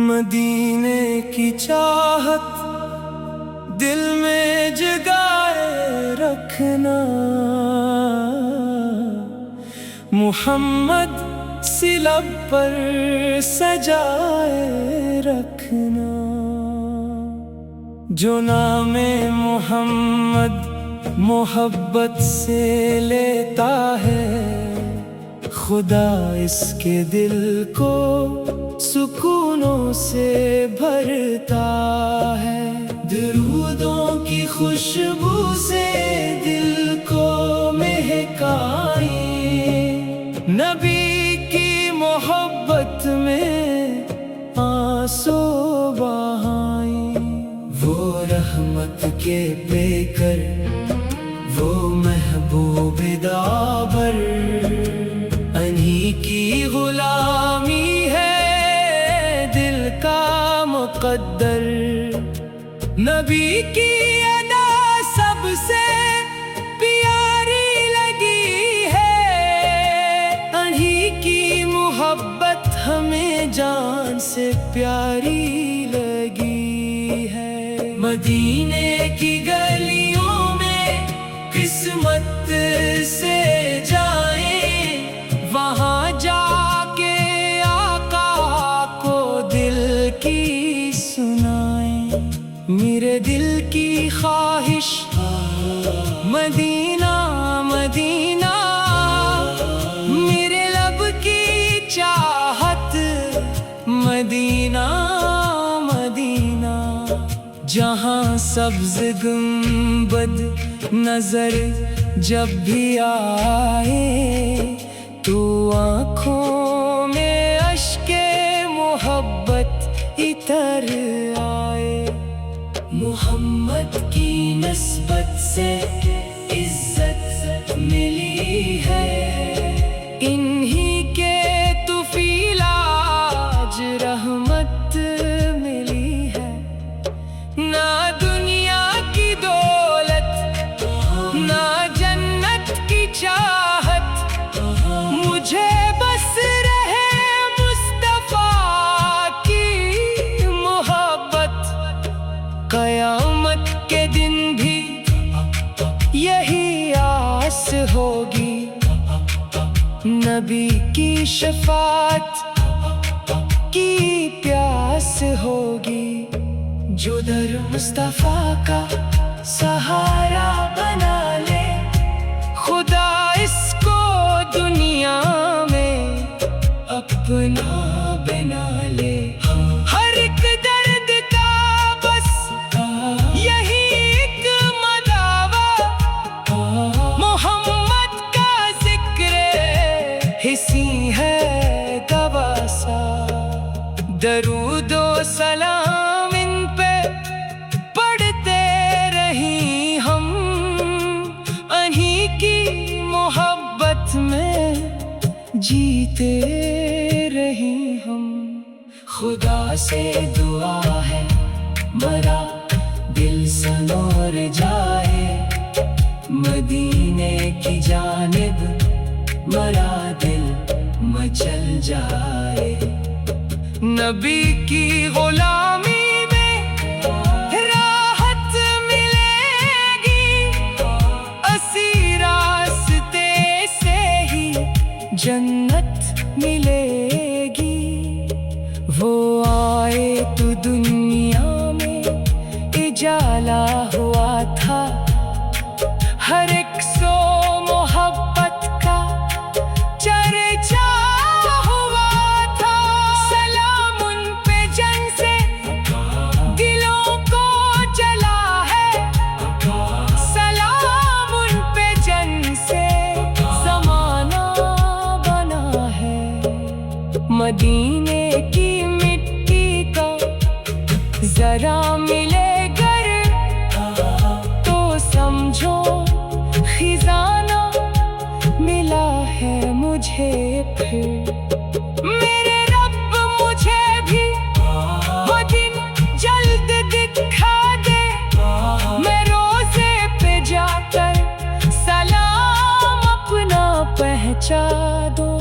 मदीने की चाहत दिल में जगाए रखना, मुहम्मद सी लब पर सजाए रखना। जो नामे मुहम्मद मोहब्बत से लेता है, खुदा इसके दिल को सुकूनों से भरता है। दरूदों की खुशबू से दिल को महकाए, नबी की मोहब्बत में आंसू बहाए। वो रहमत के बेकर, वो महबूब दाबर, अन्हीं की गुलामी है दिल का मुकद्दर। नबी की अदा सबसे प्यारी लगी है, अन्हीं की मोहब्बत हमें जान से प्यारी लगी है। मदीने की गलियों में किस्मत से जाएं, वहाँ जाके आका को दिल की सुनाएं। मेरे दिल की ख्वाहिश मदीना मदीना, मेरे लब की चाहत मदीना मदीना। जहाँ सब्ज गुंबद नजर जब भी आए, तो आँखों में अश्के मोहब्बत इतर आए। मुहम्मद की नस्बत से इज्जत मिली है, इन्हीं के तुफील आज रहमत मिली है। ना दुनिया की दौलत, ना जन्नत की चाहत, मुझे बस रहे मुस्तफा की मोहब्बत। कयामत के दिन भी यही आस होगी, नबी की शफाअत की प्यास होगी। जो दर मुस्तफा का सहारा बना ले, खुदा इसको दुनिया में अपना बना ले। हर एक दर्द का बस यही एक मदावा, मोहम्मद का जिक्र हिसी है दवा सा। दरूदो सलाम इन पे पढ़ते रही हम, अन्हीं की मोहब्बत में जीते रही हम। खुदा से दुआ है मरा दिल सनोर जाए, मदीने की जानिब मरा दिल मचल जाए। नबी की गुलामी में राहत मिलेगी, असी रास्ते से ही जन्नत मिलेगी। वो आए तो दुनिया में इजाला हुआ था, हर एक सो मोहब्बत का चर्चा हुआ था। सलाम उन पे जन से दिलों को जला है, सलाम उन पे जन से ज़माना बना है। मदीने की मिट्टी का जरा मिले गर, तो समझो खिजाना मिला है मुझे फिर। मेरे रब मुझे भी वो दिन जल्द दिखा दे, मैं रोज़े पे जाकर सलाम अपना पहुँचा दूँ।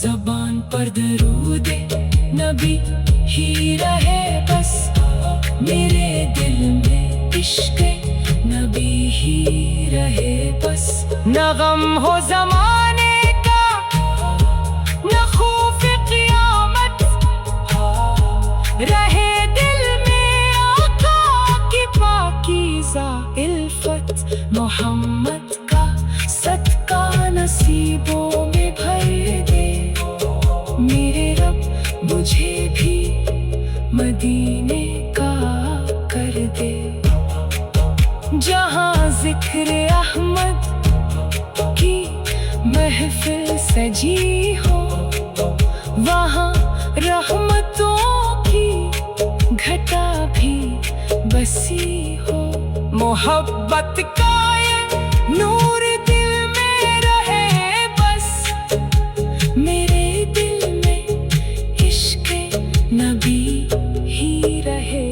ज़बान पर दरूद नबी ही रहे बस, मेरे दिल में इश्क़ नबी ही रहे बस। न गम हो ज़माने का, न खौफ क़ियामत, रहे दिल में आका की पाकीज़ा इल्फत। मोहम्मद का सदका नसीबों में भर दे, मेरे रब मुझे भी मदीने का कर दे। जहाँ जिक्र अहमद की महफिल सजी हो, वहाँ रहमतों की घटा भी बसी हो। मोहब्बत का ये नूर दिल में रहे बस, मेरे दिल में इश्क़ नबी ही रहे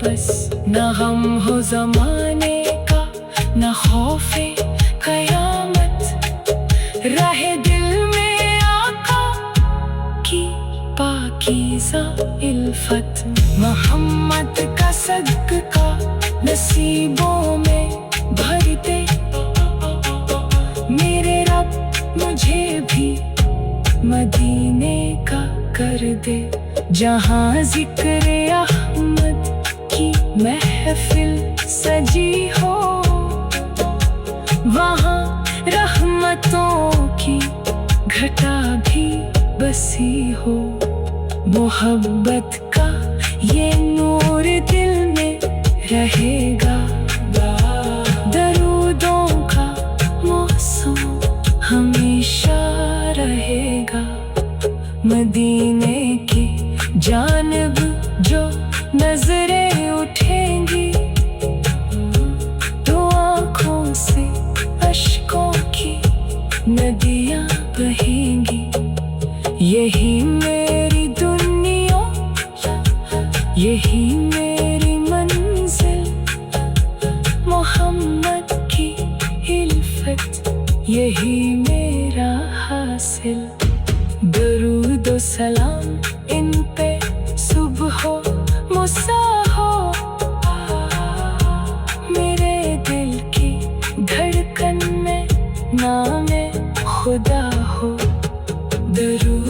बस। न गम हो ज़माने का, न खौफ़े क़यामत, रहे दिल में आका की पाकीज़ा इल्फत। मोहम्मद का सदका नसीबों में भर दे, मेरे रब मुझे भी मदीने का कर दे। जहाँ जिक्र अहमद की महफिल सजी हो, वहाँ रहमतों की घटा भी बसी हो। मोहब्बत का ये नूर दिल में रहेगा, दरूदों का मौसम हमेशा रहेगा। मदीने की जानिब जो नजरें उठेंगी, तो आँखों से अश्कों की नदियाँ बहेंगी। यही मेरी दुनिया, यही मेरी मंजिल, मोहम्मद की इल्फत, यही मेरा हासिल। दरूद व सलाम इन पे सुबह हो मसा हो, मेरे दिल की धड़कन में नाम खुदा हो। दरूद